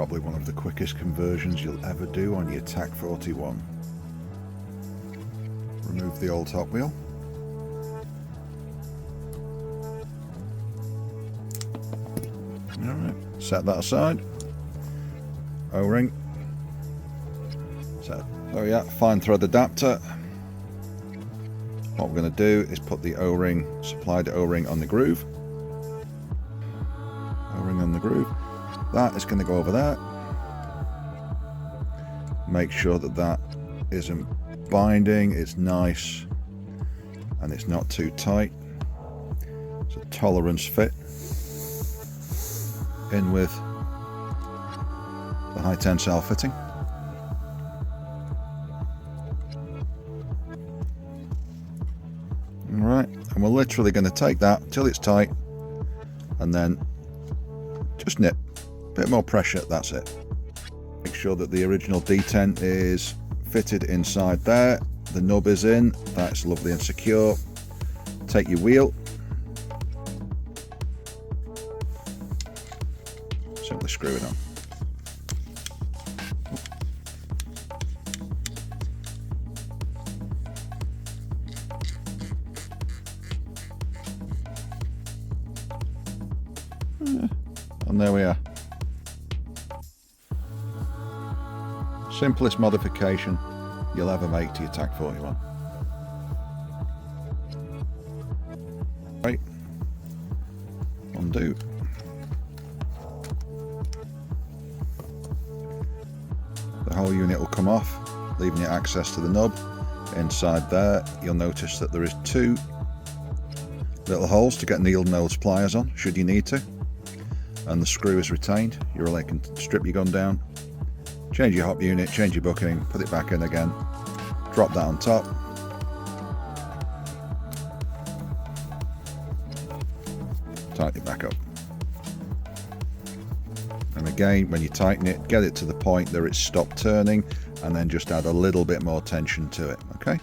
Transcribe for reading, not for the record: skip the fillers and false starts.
Probably one of the quickest conversions you'll ever do on your TAC-41. Remove the old top wheel. Alright, set that aside. O-ring. So, oh yeah, fine thread adapter. What we're going to do is put the O-ring, supplied O-ring on the groove. O-ring on the groove. That is going to go over there. Make sure that that isn't binding, it's nice and it's not too tight. It's a tolerance fit in with the high tensile fitting. Alright, and we're literally going to take that till it's tight and then just nip. A bit more pressure, that's it. Make sure that the original detent is fitted inside there. The nub is in, that's lovely and secure. Take your wheel. Simply screw it on. And there we are. Simplest modification you'll ever make to your TAC-41. Right. Undo. The whole unit will come off, leaving you access to the nub. Inside there, you'll notice that there is two little holes to get needle nose pliers on, should you need to. And the screw is retained. You really can strip your gun down, change your hop unit, change your bucking, put it back in again, drop that on top. Tighten it back up. And again, when you tighten it, get it to the point that it's stopped turning and then just add a little bit more tension to it, okay?